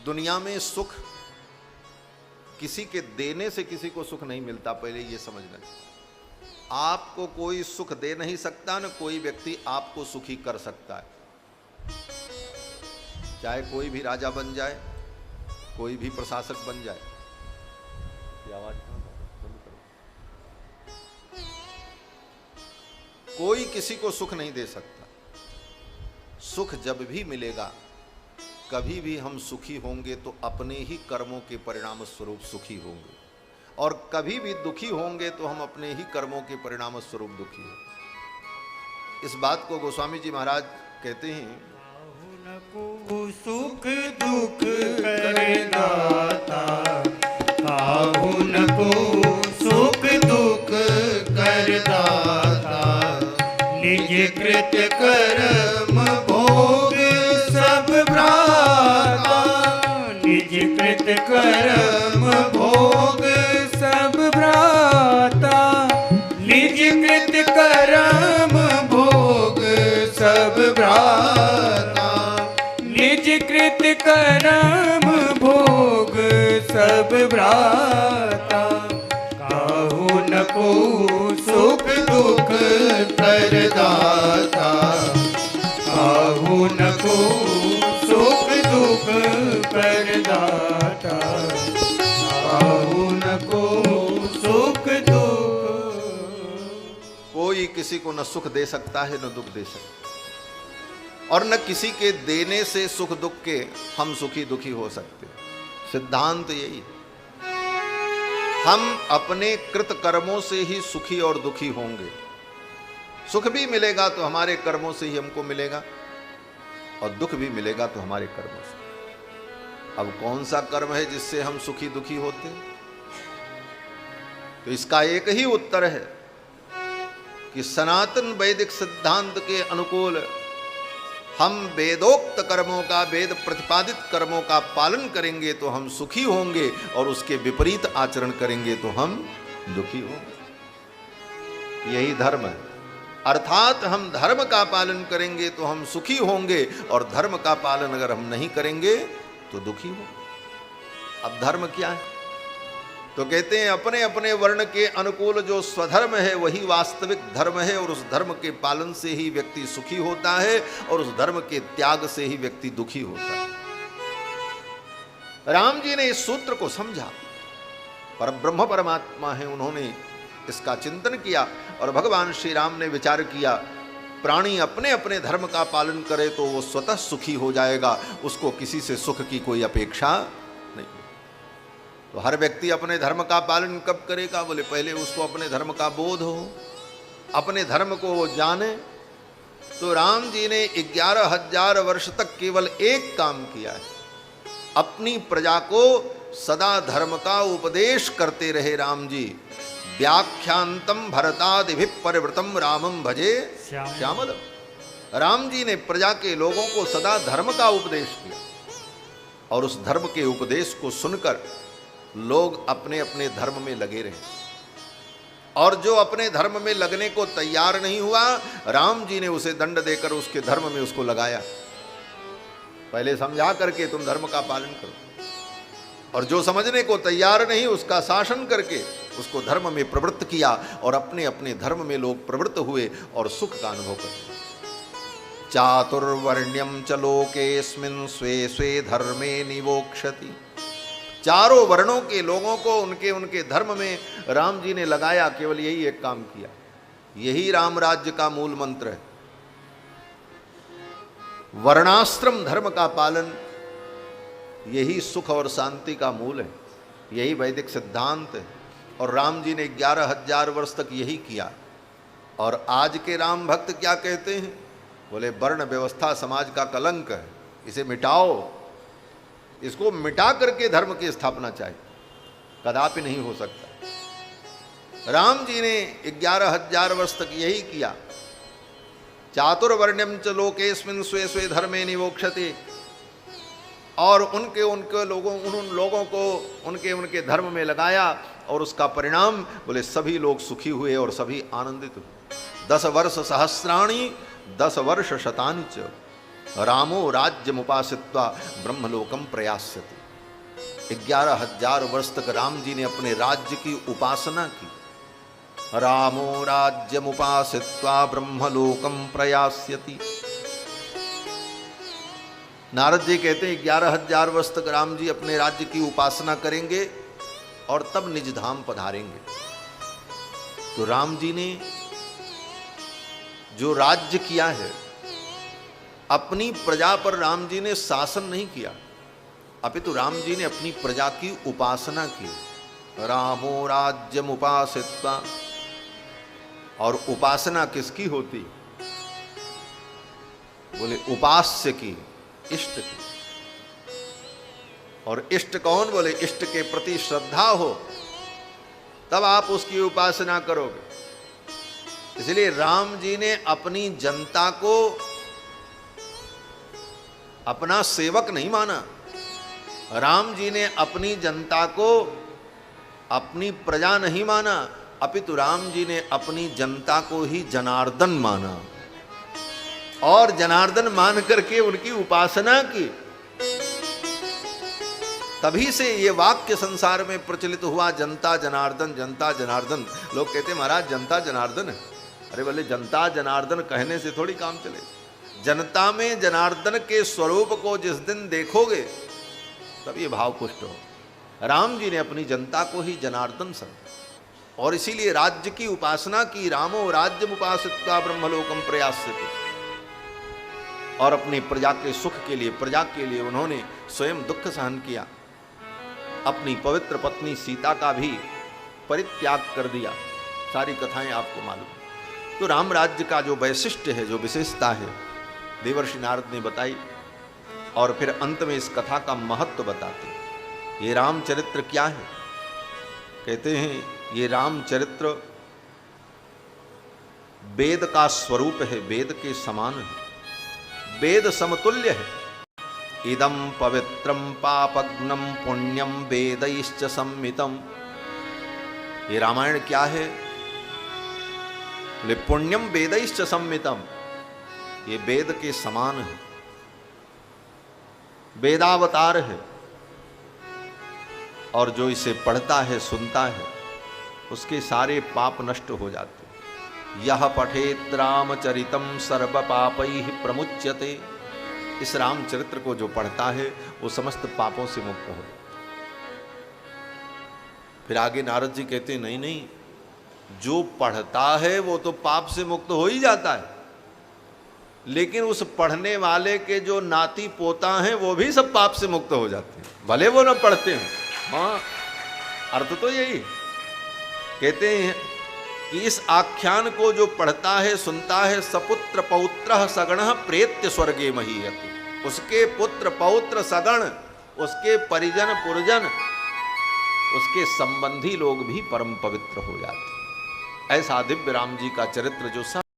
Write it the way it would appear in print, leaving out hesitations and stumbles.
दुनिया में सुख किसी के देने से किसी को सुख नहीं मिलता, पहले ये समझना। आपको कोई सुख दे नहीं सकता, न कोई व्यक्ति आपको सुखी कर सकता है। चाहे कोई भी राजा बन जाए, कोई भी प्रशासक बन जाए। ये आवाज बंद करो। कोई किसी को सुख नहीं दे सकता। सुख जब भी मिलेगा, कभी भी हम सुखी होंगे तो अपने ही कर्मों के परिणाम स्वरूप सुखी होंगे, और कभी भी दुखी होंगे तो हम अपने ही कर्मों के परिणाम स्वरूप दुखी होंगे। इस बात को गोस्वामी जी महाराज कहते हैं, सुख दुख करे दाता, काहू न को सुख दुख कर दाता, निज कृत कर्म भोग सब भ्राता, निज कृत कर्म भोग सब भ्राता, निज कृत कर्म भोग सब भ्राता, निज कृत कर्म भोग सब भ्राता, काहू न को सुख दुख कर दाता, काहू न को सुख दुख कर दाता, काहू न को सुख दुख। कोई किसी को न सुख दे सकता है न दुख दे सकता, और न किसी के देने से सुख दुख के हम सुखी दुखी हो सकते। सिद्धांत यही है। हम अपने कृत कर्मों से ही सुखी और दुखी होंगे। सुख भी मिलेगा तो हमारे कर्मों से ही हमको मिलेगा, और दुख भी मिलेगा तो हमारे कर्मों से। अब कौन सा कर्म है जिससे हम सुखी दुखी होते हैं? तो इसका एक ही उत्तर है कि सनातन वैदिक सिद्धांत के अनुकूल हम वेदोक्त कर्मों का, वेद प्रतिपादित कर्मों का पालन करेंगे तो हम सुखी होंगे, और उसके विपरीत आचरण करेंगे तो हम दुखी होंगे। यही धर्म है। अर्थात हम धर्म का पालन करेंगे तो हम सुखी होंगे, और धर्म का पालन अगर हम नहीं करेंगे तो दुखी होंगे। अब धर्म क्या है? तो कहते हैं अपने अपने वर्ण के अनुकूल जो स्वधर्म है वही वास्तविक धर्म है, और उस धर्म के पालन से ही व्यक्ति सुखी होता है, और उस धर्म के त्याग से ही व्यक्ति दुखी होता है। राम जी ने इस सूत्र को समझा, पर ब्रह्म परमात्मा है, उन्होंने इसका चिंतन किया, और भगवान श्री राम ने विचार किया प्राणी अपने अपने धर्म का पालन करे तो वो स्वतः सुखी हो जाएगा, उसको किसी से सुख की कोई अपेक्षा नहीं। तो हर व्यक्ति अपने धर्म का पालन कब करेगा? बोले पहले उसको अपने धर्म का बोध हो, अपने धर्म को वो जाने। तो राम जी ने 11,000 वर्ष तक केवल एक काम किया है, अपनी प्रजा को सदा धर्म का उपदेश करते रहे राम जी। व्याख्यांतम भरतादिभि परिवृतम रामम भजे श्यामलम। राम जी ने प्रजा के लोगों को सदा धर्म का उपदेश किया, और उस धर्म के उपदेश को सुनकर लोग अपने अपने धर्म में लगे रहे, और जो अपने धर्म में लगने को तैयार नहीं हुआ, राम जी ने उसे दंड देकर उसके धर्म में उसको लगाया। पहले समझा करके तुम धर्म का पालन करो, और जो समझने को तैयार नहीं उसका शासन करके उसको धर्म में प्रवृत्त किया, और अपने अपने धर्म में लोग प्रवृत्त हुए और सुख का अनुभव करते। चातुर्वर्ण्यम च लोकेस्मिन् स्वे स्वे धर्मे निवोक्षति। चारों वर्णों के लोगों को उनके उनके धर्म में राम जी ने लगाया, केवल यही एक काम किया। यही राम राज्य का मूल मंत्र है। वर्णाश्रम धर्म का पालन, यही सुख और शांति का मूल है, यही वैदिक सिद्धांत है। और राम जी ने 11,000 वर्ष तक यही किया। और आज के राम भक्त क्या कहते हैं? बोले वर्ण व्यवस्था समाज का कलंक है, इसे मिटाओ। इसको मिटा करके धर्म की स्थापना चाहिए, कदापि नहीं हो सकता। राम जी ने 11,000 वर्ष तक यही किया। चातुर्वर्ण्यम च लोकेस्मिन् स्वे स्वे धर्मे निवोक्षते। और उनके उन लोगों को उनके उनके धर्म में लगाया, और उसका परिणाम बोले सभी लोग सुखी हुए और सभी आनंदित हुए। 10 वर्ष सहस्राणि 10 वर्ष शतानि च। रामो राज्यमुपासित्वा ब्रह्मलोकम प्रयास्यति। 11,000 वर्ष तक राम जी ने अपने राज्य की उपासना की। रामो राज्यमुपासित्वा ब्रह्मलोकम प्रयास्यति। नारद जी कहते हैं 11,000 वर्ष तक राम जी अपने राज्य की उपासना करेंगे और तब निज धाम पधारेंगे। तो राम जी ने जो राज्य किया है, अपनी प्रजा पर राम जी ने शासन नहीं किया, अपितु राम जी ने अपनी प्रजा की उपासना की। रामो राज्यम उपासित्वा। और उपासना किसकी होती? बोले उपास्य की, इष्ट की। और इष्ट कौन? बोले इष्ट के प्रति श्रद्धा हो तब आप उसकी उपासना करोगे। इसलिए राम जी ने अपनी जनता को अपना सेवक नहीं माना। राम जी ने अपनी जनता को अपनी प्रजा नहीं माना, अपितु राम जी ने अपनी जनता को ही जनार्दन माना और जनार्दन मान करके उनकी उपासना की। तभी से ये वाक्य संसार में प्रचलित हुआ, जनता जनार्दन, जनता जनार्दन। लोग कहते महाराज जनता जनार्दन है। अरे बोले जनता जनार्दन कहने से थोड़ी काम चले। जनता में जनार्दन के स्वरूप को जिस दिन देखोगे तब ये भाव पुष्ट हो। राम जी ने अपनी जनता को ही जनार्दन समझा और इसीलिए राज्य की उपासना की। रामो राज्यम उपासित्वा ब्रह्मलोकम प्रयास्यति। और अपनी प्रजा के सुख के लिए, प्रजा के लिए उन्होंने स्वयं दुख सहन किया। अपनी पवित्र पत्नी सीता का भी परित्याग कर दिया। सारी कथाएं आपको मालूम। तो राम राज्य का जो वैशिष्ट्य है, जो विशेषता है, देवर्षि नारद ने बताई और फिर अंत में इस कथा का महत्व बताते हैं। ये रामचरित्र क्या है? कहते हैं ये रामचरित्र वेद का स्वरूप है, वेद के समान है, वेद समतुल्य है। इदं पवित्रम पापग्नम पुण्यम वेदैश्च सम्मितम। ये रामायण क्या है? बोले पुण्यम वेदैश्च सम्मितम। ये वेद के समान है, वेदावतार है। और जो इसे पढ़ता है, सुनता है, उसके सारे पाप नष्ट हो जाते। यह पठेत रामचरितम सर्व पापैः प्रमुच्यते। इस रामचरित्र को जो पढ़ता है वो समस्त पापों से मुक्त हो। फिर आगे नारद जी कहते हैं नहीं नहीं, जो पढ़ता है वो तो पाप से मुक्त हो ही जाता है, लेकिन उस पढ़ने वाले के जो नाती पोता हैं वो भी सब पाप से मुक्त हो जाते हैं, भले वो न पढ़ते हैं। हाँ, अर्थ तो यही कहते हैं कि इस आख्यान को जो पढ़ता है, सुनता है, सपुत्र पौत्र सगण प्रेत्य स्वर्गे महीयति। उसके पुत्र पौत्र सगण, उसके परिजन पुरजन, उसके संबंधी लोग भी परम पवित्र हो जाते। ऐसा दिव्य राम जी का चरित्र जो